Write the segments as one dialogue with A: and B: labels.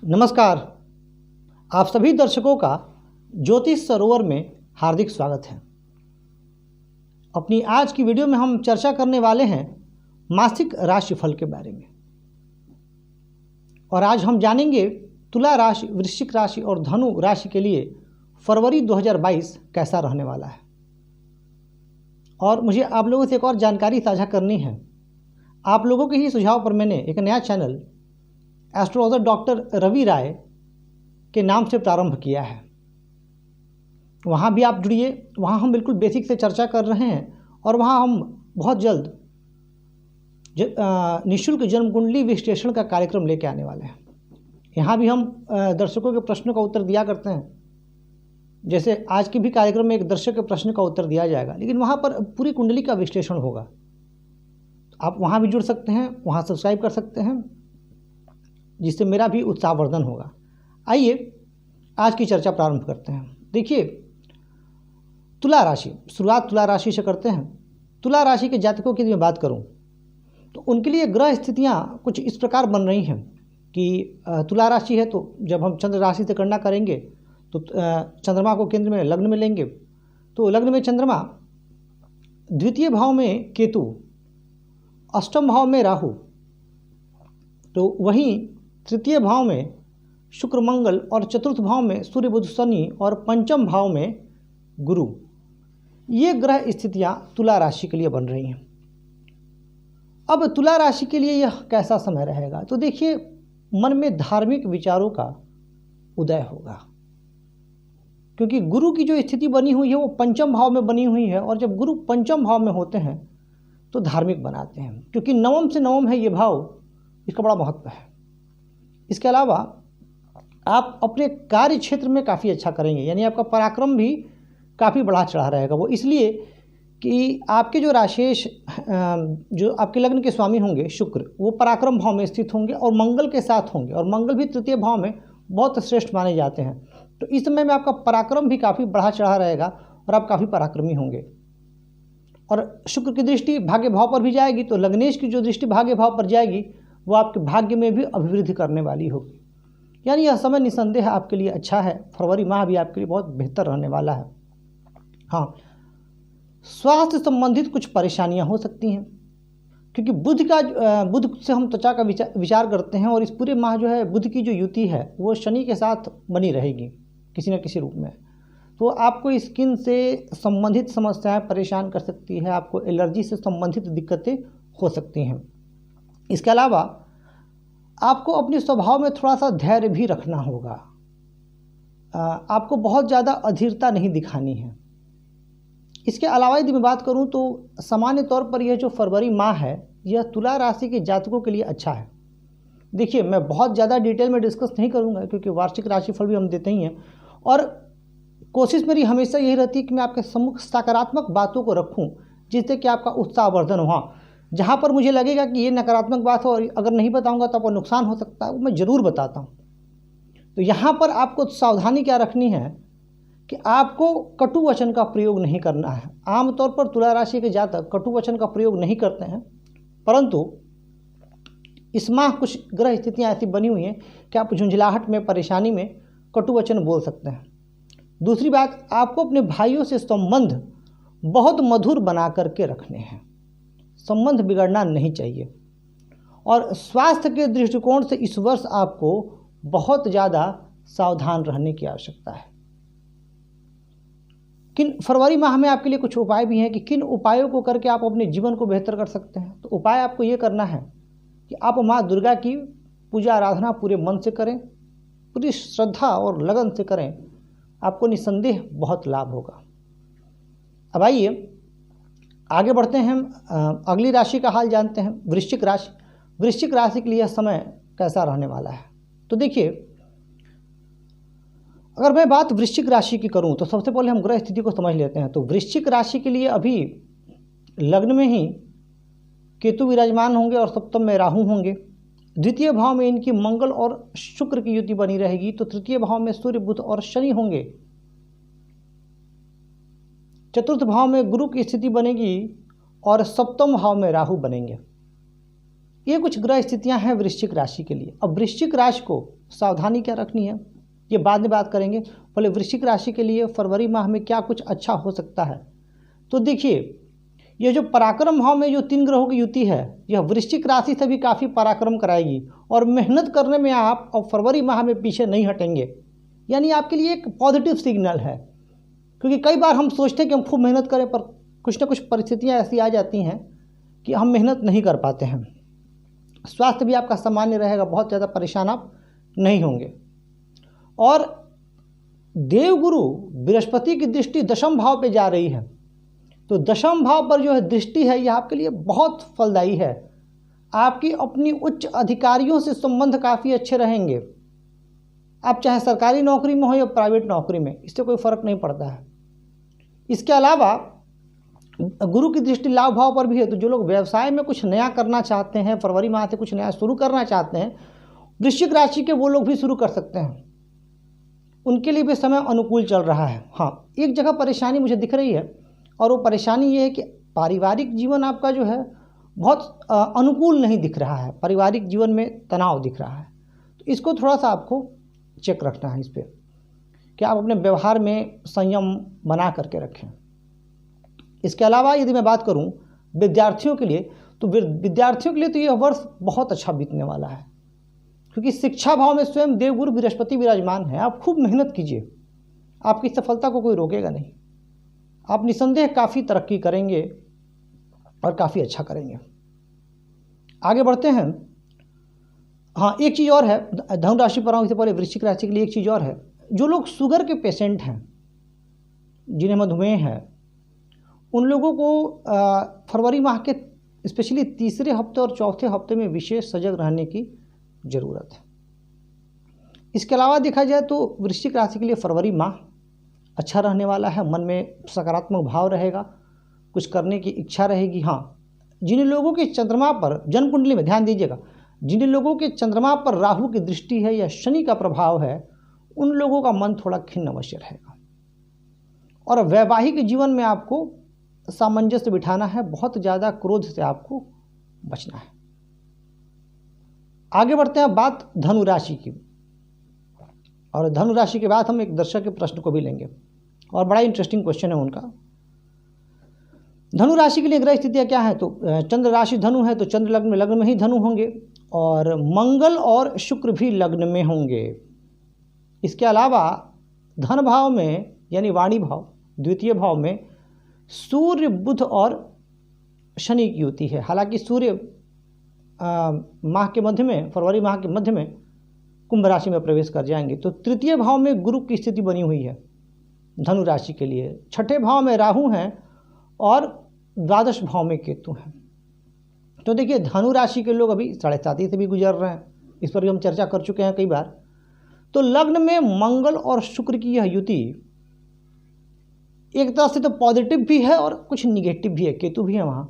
A: नमस्कार। आप सभी दर्शकों का ज्योतिष सरोवर में हार्दिक स्वागत है। अपनी आज की वीडियो में हम चर्चा करने वाले हैं मासिक राशिफल के बारे में। और आज हम जानेंगे तुला राशि, वृश्चिक राशि और धनु राशि के लिए फरवरी 2022 कैसा रहने वाला है। और मुझे आप लोगों से एक और जानकारी साझा करनी है। आप लोगों के ही सुझाव पर मैंने एक नया चैनल एस्ट्रोलॉजर डॉक्टर रवि राय के नाम से प्रारंभ किया है। वहाँ भी आप जुड़िए। वहाँ हम बिल्कुल बेसिक से चर्चा कर रहे हैं और वहाँ हम बहुत जल्द निःशुल्क जन्म कुंडली विश्लेषण का कार्यक्रम लेके आने वाले हैं। यहाँ भी हम दर्शकों के प्रश्नों का उत्तर दिया करते हैं। जैसे आज के भी कार्यक्रम में एक दर्शक के प्रश्न का उत्तर दिया जाएगा, लेकिन वहाँ पर पूरी कुंडली का विश्लेषण होगा। आप वहाँ भी जुड़ सकते हैं, वहाँ सब्सक्राइब कर सकते हैं, जिससे मेरा भी उत्साहवर्धन होगा। आइए आज की चर्चा प्रारंभ करते हैं। देखिए, तुला राशि, शुरुआत तुला राशि से करते हैं। तुला राशि के जातकों की मैं बात करूं तो उनके लिए ग्रह स्थितियां कुछ इस प्रकार बन रही हैं कि तुला राशि है तो जब हम चंद्र राशि से गणना करेंगे तो चंद्रमा को केंद्र में लग्न में लेंगे तो लग्न में चंद्रमा, द्वितीय भाव में केतु, अष्टम भाव में राहु, तो वहीं तृतीय भाव में शुक्र मंगल और चतुर्थ भाव में सूर्य बुध शनि और पंचम भाव में गुरु। ये ग्रह स्थितियां तुला राशि के लिए बन रही हैं। अब तुला राशि के लिए यह कैसा समय रहेगा? तो देखिए, मन में धार्मिक विचारों का उदय होगा, क्योंकि गुरु की जो स्थिति बनी हुई है वो पंचम भाव में बनी हुई है। और जब गुरु पंचम भाव में होते हैं तो धार्मिक बनाते हैं, क्योंकि नवम से नवम है ये भाव, इसका बड़ा महत्व है। इसके अलावा आप अपने कार्य क्षेत्र में काफ़ी अच्छा करेंगे, यानी आपका पराक्रम भी काफ़ी बढ़ा चढ़ा रहेगा। वो इसलिए कि आपके जो राशेश, जो आपके लग्न के स्वामी होंगे शुक्र, वो पराक्रम भाव में स्थित होंगे और मंगल के साथ होंगे, और मंगल भी तृतीय भाव में बहुत श्रेष्ठ माने जाते हैं। तो इस समय में आपका पराक्रम भी काफ़ी बढ़ा चढ़ा रहेगा और आप काफ़ी पराक्रमी होंगे। और शुक्र की दृष्टि भाग्य भाव पर भी जाएगी, तो लग्नेश की जो दृष्टि भाग्य भाव पर जाएगी वो आपके भाग्य में भी अभिवृद्धि करने वाली होगी। यानी यह समय निसंदेह आपके लिए अच्छा है। फरवरी माह भी आपके लिए बहुत बेहतर रहने वाला है। हाँ, स्वास्थ्य संबंधित कुछ परेशानियां हो सकती हैं, क्योंकि बुध से हम त्वचा का विचार करते हैं, और इस पूरे माह जो है बुध की जो युति है वो शनि के साथ बनी रहेगी किसी न किसी रूप में। तो आपको स्किन से संबंधित समस्याएं परेशान कर सकती है, आपको एलर्जी से संबंधित दिक्कतें हो सकती हैं। इसके अलावा आपको अपने स्वभाव में थोड़ा सा धैर्य भी रखना होगा। आपको बहुत ज़्यादा अधीरता नहीं दिखानी है। इसके अलावा यदि मैं बात करूं तो सामान्य तौर पर यह जो फरवरी माह है यह तुला राशि के जातकों के लिए अच्छा है। देखिए, मैं बहुत ज़्यादा डिटेल में डिस्कस नहीं करूंगा, क्योंकि वार्षिक राशिफल भी हम देते ही हैं, और कोशिश मेरी हमेशा यही रहती है कि मैं आपके सम्मुख सकारात्मक बातों को रखूँ, जिससे कि आपका उत्साहवर्धन हो। जहाँ पर मुझे लगेगा कि ये नकारात्मक बात हो और अगर नहीं बताऊंगा तो आपको नुकसान हो सकता है, वो मैं ज़रूर बताता हूँ। तो यहाँ पर आपको सावधानी क्या रखनी है कि आपको कटु वचन का प्रयोग नहीं करना है। आमतौर पर तुला राशि के जातक कटु वचन का प्रयोग नहीं करते हैं, परंतु इस माह कुछ ग्रह स्थितियाँ ऐसी बनी हुई हैं कि आप झुंझलाहट में, परेशानी में कटु वचन बोल सकते हैं। दूसरी बात, आपको अपने भाइयों से संबंध बहुत मधुर बना करके रखने हैं, संबंध बिगड़ना नहीं चाहिए। और स्वास्थ्य के दृष्टिकोण से इस वर्ष आपको बहुत ज़्यादा सावधान रहने की आवश्यकता है। फरवरी माह में आपके लिए कुछ उपाय भी हैं कि किन उपायों को करके आप अपने जीवन को बेहतर कर सकते हैं। तो उपाय आपको ये करना है कि आप माँ दुर्गा की पूजा आराधना पूरे मन से करें, पूरी श्रद्धा और लगन से करें, आपको निसंदेह बहुत लाभ होगा। अब आइए आगे बढ़ते हैं। हम अगली राशि का हाल जानते हैं, वृश्चिक राशि। वृश्चिक राशि के लिए यह समय कैसा रहने वाला है? तो देखिए, अगर मैं बात वृश्चिक राशि की करूं तो सबसे पहले हम ग्रह स्थिति को समझ लेते हैं। तो वृश्चिक राशि के लिए अभी लग्न में ही केतु विराजमान होंगे और सप्तम में राहु होंगे। द्वितीय भाव में इनकी मंगल और शुक्र की युति बनी रहेगी। तो तृतीय भाव में सूर्य बुध और शनि होंगे। चतुर्थ भाव में गुरु की स्थिति बनेगी और सप्तम भाव में राहु बनेंगे। ये कुछ ग्रह स्थितियां हैं वृश्चिक राशि के लिए। अब वृश्चिक राशि को सावधानी क्या रखनी है ये बाद में बात करेंगे। पहले वृश्चिक राशि के लिए फरवरी माह में क्या कुछ अच्छा हो सकता है। तो देखिए, ये जो पराक्रम भाव में जो 3 ग्रहों की युति है, यह वृश्चिक राशि से भी काफ़ी पराक्रम कराएगी और मेहनत करने में आप और फरवरी माह में पीछे नहीं हटेंगे। यानी आपके लिए एक पॉजिटिव सिग्नल है, क्योंकि कई बार हम सोचते हैं कि हम खूब मेहनत करें, पर कुछ ना कुछ परिस्थितियाँ ऐसी आ जाती हैं कि हम मेहनत नहीं कर पाते हैं। स्वास्थ्य भी आपका सामान्य रहेगा, बहुत ज़्यादा परेशान आप नहीं होंगे। और देवगुरु बृहस्पति की दृष्टि दशम भाव पे जा रही है, तो दशम भाव पर जो है दृष्टि है, यह आपके लिए बहुत फलदायी है। आपकी अपनी उच्च अधिकारियों से संबंध काफ़ी अच्छे रहेंगे। आप चाहे सरकारी नौकरी में हो या प्राइवेट नौकरी में, इससे कोई फर्क नहीं पड़ता है। इसके अलावा गुरु की दृष्टि लाभ भाव पर भी है, तो जो लोग व्यवसाय में कुछ नया करना चाहते हैं, फरवरी माह से कुछ नया शुरू करना चाहते हैं, वृश्चिक राशि के वो लोग भी शुरू कर सकते हैं, उनके लिए भी समय अनुकूल चल रहा है। हाँ, एक जगह परेशानी मुझे दिख रही है, और वो परेशानी ये है कि पारिवारिक जीवन आपका जो है बहुत अनुकूल नहीं दिख रहा है। पारिवारिक जीवन में तनाव दिख रहा है, तो इसको थोड़ा सा आपको चेक रखना है इस पर कि आप अपने व्यवहार में संयम बना करके रखें। इसके अलावा यदि मैं बात करूं विद्यार्थियों के लिए, तो विद्यार्थियों के लिए तो यह वर्ष बहुत अच्छा बीतने वाला है, क्योंकि शिक्षा भाव में स्वयं देवगुरु बृहस्पति विराजमान है। आप खूब मेहनत कीजिए, आपकी सफलता को कोई रोकेगा नहीं। आप निसंदेह काफ़ी तरक्की करेंगे और काफ़ी अच्छा करेंगे। आगे बढ़ते हैं। हाँ, एक चीज़ और है, धनु राशि पर आऊँ इससे पहले वृश्चिक राशि के लिए एक चीज़ और है। जो लोग शुगर के पेशेंट हैं, जिन्हें मधुमेह है, उन लोगों को फरवरी माह के स्पेशली तीसरे हफ्ते और चौथे हफ्ते में विशेष सजग रहने की ज़रूरत है। इसके अलावा देखा जाए तो वृश्चिक राशि के लिए फरवरी माह अच्छा रहने वाला है। मन में सकारात्मक भाव रहेगा, कुछ करने की इच्छा रहेगी। हाँ, जिन लोगों के चंद्रमा पर, जन्म कुंडली में ध्यान दीजिएगा, जिन लोगों के चंद्रमा पर राहु की दृष्टि है या शनि का प्रभाव है, उन लोगों का मन थोड़ा खिन्न अवश्य रहेगा। और वैवाहिक जीवन में आपको सामंजस्य बिठाना है, बहुत ज़्यादा क्रोध से आपको बचना है। आगे बढ़ते हैं, बात धनु राशि की, और धनु राशि के बाद हम एक दर्शक के प्रश्न को भी लेंगे, और बड़ा इंटरेस्टिंग क्वेश्चन है उनका। धनु राशि के लिए ग्रह स्थितियाँ क्या है, तो चंद्र राशि धनु है, तो चंद्र लग्न में ही धनु होंगे, और मंगल और शुक्र भी लग्न में होंगे। इसके अलावा धन भाव में यानी वाणी भाव, द्वितीय भाव में सूर्य, बुध और शनि की युति है। हालांकि सूर्य माह के मध्य में, फरवरी माह के मध्य में कुंभ राशि में प्रवेश कर जाएंगे। तो तृतीय भाव में गुरु की स्थिति बनी हुई है धनु राशि के लिए। छठे भाव में राहु हैं और द्वादश भाव में केतु हैं। तो देखिए, धनु राशि के लोग अभी 7.5 से भी गुजर रहे हैं, इस पर भी हम चर्चा कर चुके हैं कई बार। तो लग्न में मंगल और शुक्र की यह युति एक तरह से तो पॉजिटिव भी है और कुछ निगेटिव भी है, केतु भी है वहाँ।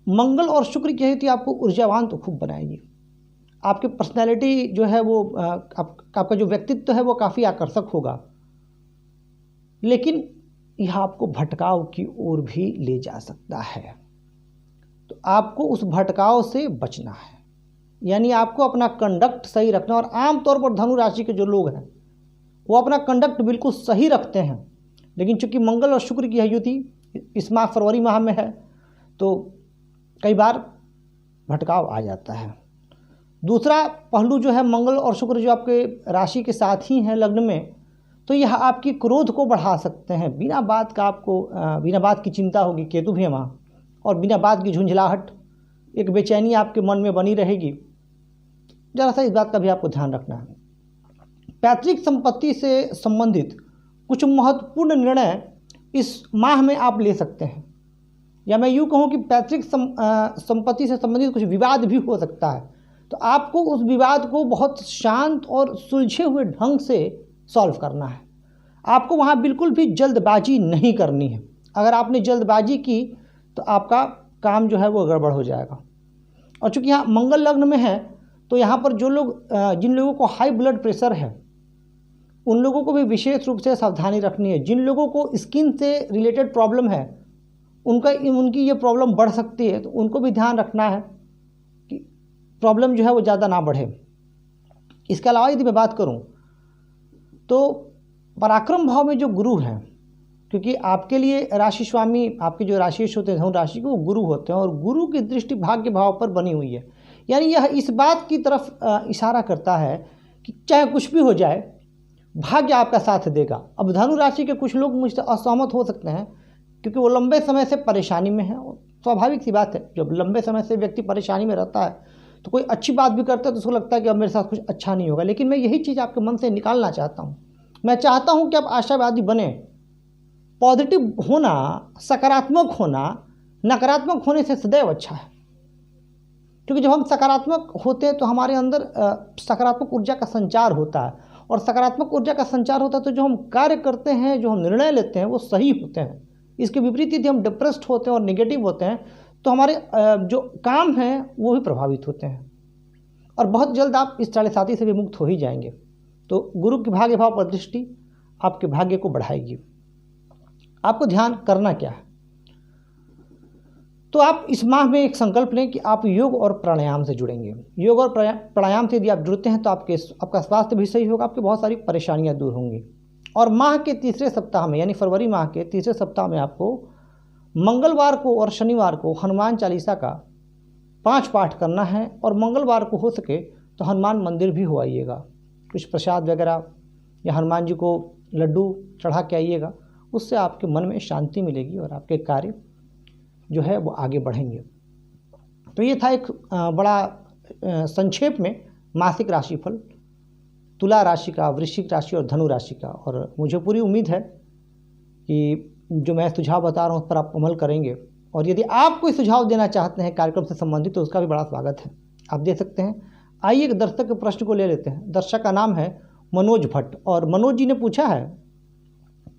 A: मंगल और शुक्र की युति आपको ऊर्जावान तो खूब बनाएगी। आपकी पर्सनैलिटी जो है वो आपका जो व्यक्तित्व है वो काफ़ी आकर्षक होगा, लेकिन यह आपको भटकाव की ओर भी ले जा सकता है। तो आपको उस भटकाव से बचना है, यानी आपको अपना कंडक्ट सही रखना। और आमतौर पर धनु राशि के जो लोग हैं वो अपना कंडक्ट बिल्कुल सही रखते हैं, लेकिन चूंकि मंगल और शुक्र की युति इस माह फरवरी माह में है, तो कई बार भटकाव आ जाता है। दूसरा पहलू जो है, मंगल और शुक्र जो आपके राशि के साथ ही हैं लग्न में, तो यह आपकी क्रोध को बढ़ा सकते हैं। बिना बात का आपको बिना बात की चिंता होगी, केतु भी है वहाँ, और बिना बात की झुंझलाहट, एक बेचैनी आपके मन में बनी रहेगी। जरा सा इस बात का भी आपको ध्यान रखना है। पैतृक संपत्ति से संबंधित कुछ महत्वपूर्ण निर्णय इस माह में आप ले सकते हैं, या मैं यूँ कहूँ कि पैतृक संपत्ति से संबंधित कुछ विवाद भी हो सकता है। तो आपको उस विवाद को बहुत शांत और सुलझे हुए ढंग से सॉल्व करना है। आपको वहाँ बिल्कुल भी जल्दबाजी नहीं करनी है। अगर आपने जल्दबाजी की तो आपका काम जो है वो गड़बड़ हो जाएगा। और चूँकि यहाँ मंगल लग्न में है, तो यहाँ पर जो लोग जिन लोगों को हाई ब्लड प्रेशर है, उन लोगों को भी विशेष रूप से सावधानी रखनी है। जिन लोगों को स्किन से रिलेटेड प्रॉब्लम है, उनकी ये प्रॉब्लम बढ़ सकती है, तो उनको भी ध्यान रखना है कि प्रॉब्लम जो है वो ज़्यादा ना बढ़े। इसके अलावा यदि मैं बात करूं तो पराक्रम भाव में जो गुरु हैं, क्योंकि आपके लिए राशि स्वामी आपके जो राशिश होते हैं धनु राशि के, वो गुरु होते हैं और गुरु की दृष्टि भाग्य भाव पर बनी हुई है। यानी यह इस बात की तरफ इशारा करता है कि चाहे कुछ भी हो जाए भाग्य आपका साथ देगा। अब धनु राशि के कुछ लोग मुझसे असहमत हो सकते हैं क्योंकि वो लंबे समय से परेशानी में है। स्वाभाविक सी बात है, जब लंबे समय से व्यक्ति परेशानी में रहता है तो कोई अच्छी बात भी करता है तो उसको लगता है कि अब मेरे साथ कुछ अच्छा नहीं होगा। लेकिन मैं यही चीज़ आपके मन से निकालना चाहता हूँ। मैं चाहता हूँ कि आप आशावादी बने। पॉजिटिव होना, सकारात्मक होना नकारात्मक होने से सदैव अच्छा है, क्योंकि जब हम सकारात्मक होते हैं तो हमारे अंदर सकारात्मक ऊर्जा का संचार होता है, और सकारात्मक ऊर्जा का संचार होता है तो जो हम कार्य करते हैं, जो हम निर्णय लेते हैं वो सही होते हैं। इसके विपरीत यदि हम डिप्रेस्ड होते हैं और नेगेटिव होते हैं तो हमारे जो काम हैं वो भी प्रभावित होते हैं, और बहुत जल्द आप इस चालीसाती से भी मुक्त हो ही जाएंगे। तो गुरु की भाग्य भाव पर दृष्टि आपके भाग्य को बढ़ाएगी। आपको ध्यान करना क्या है, तो आप इस माह में एक संकल्प लें कि आप योग और प्राणायाम से जुड़ेंगे। योग और प्राणायाम से यदि आप जुड़ते हैं तो आपका स्वास्थ्य भी सही होगा, आपकी बहुत सारी परेशानियां दूर होंगी। और माह के तीसरे सप्ताह में यानी फरवरी माह के तीसरे सप्ताह में आपको मंगलवार को और शनिवार को हनुमान चालीसा का 5 पाठ करना है, और मंगलवार को हो सके तो हनुमान मंदिर भी हो आइएगा, कुछ प्रसाद वगैरह या हनुमान जी को लड्डू चढ़ा के आइएगा। उससे आपके मन में शांति मिलेगी और आपके कार्य जो है वो आगे बढ़ेंगे। तो ये था एक बड़ा संक्षेप में मासिक राशिफल तुला राशि का, वृश्चिक राशि और धनु राशि का। और मुझे पूरी उम्मीद है कि जो मैं सुझाव बता रहा हूँ उस पर आप अमल करेंगे। और यदि आप कोई सुझाव देना चाहते हैं कार्यक्रम से संबंधित तो उसका भी बड़ा स्वागत है, आप दे सकते हैं। आइए एक दर्शक के प्रश्न को ले लेते हैं। दर्शक का नाम है मनोज भट्ट, और मनोज जी ने पूछा है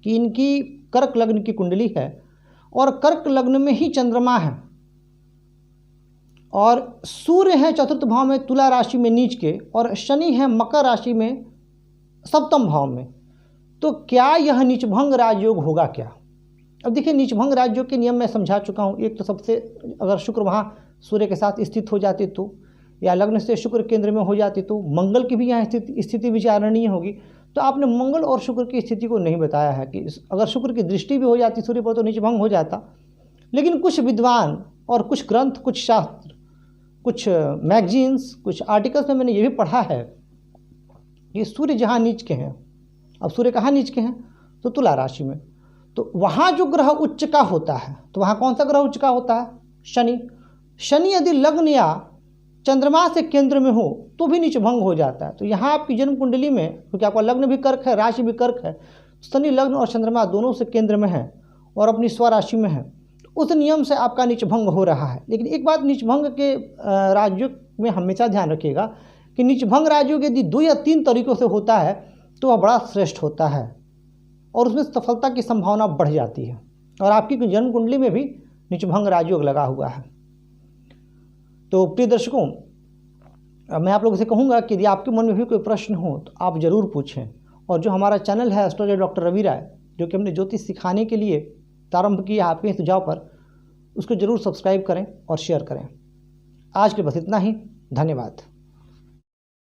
A: कि इनकी कर्क लग्न की कुंडली है और कर्क लग्न में ही चंद्रमा है और सूर्य है चतुर्थ भाव में तुला राशि में नीच के, और शनि है मकर राशि में सप्तम भाव में। तो क्या यह नीचभंग राजयोग होगा क्या? अब देखिए, नीचभंग राजयोग के नियम मैं समझा चुका हूँ। एक तो सबसे, अगर शुक्र वहाँ सूर्य के साथ स्थित हो जाती तो, या लग्न से शुक्र केंद्र में हो जाती तो, मंगल की भी यहाँ स्थिति विचारणीय होगी। तो आपने मंगल और शुक्र की स्थिति को नहीं बताया है कि अगर शुक्र की दृष्टि भी हो जाती सूर्य पर तो नीचभंग हो जाता। लेकिन कुछ विद्वान और कुछ ग्रंथ, कुछ शास्त्र, कुछ मैगजीन्स, कुछ आर्टिकल्स में मैंने ये भी पढ़ा है कि सूर्य जहाँ नीच के हैं, अब सूर्य कहाँ नीच के हैं तो तुला राशि में, तो वहाँ जो ग्रह उच्च का होता है, तो वहाँ कौन सा ग्रह उच्च का होता है? शनि। शनि यदि लग्न या चंद्रमा से केंद्र में हो तो भी नीचभंग हो जाता है। तो यहाँ आपकी जन्म कुंडली में, क्योंकि आपका लग्न भी कर्क है, राशि भी कर्क है, शनि लग्न और चंद्रमा दोनों से केंद्र में है और अपनी स्वराशि में है, उस नियम से आपका नीचभंग हो रहा है। लेकिन एक बात नीचभंग के राजयोग में हमेशा ध्यान रखिएगा कि नीचभंग राजयोग यदि 2 या 3 तरीक़ों से होता है तो वह बड़ा श्रेष्ठ होता है और उसमें सफलता की संभावना बढ़ जाती है। और आपकी जन्म कुंडली में भी नीचभंग राजयोग लगा हुआ है। तो प्रिय दर्शकों, मैं आप लोगों से कहूँगा कि यदि आपके मन में भी कोई प्रश्न हो तो आप ज़रूर पूछें। और जो हमारा चैनल है एस्ट्रोलॉजर डॉक्टर रवि राय, जो कि हमने ज्योतिष सिखाने के लिए प्रारंभ किया आपके सुझाव पर, उसको ज़रूर सब्सक्राइब करें और शेयर करें। आज के बस इतना ही। धन्यवाद।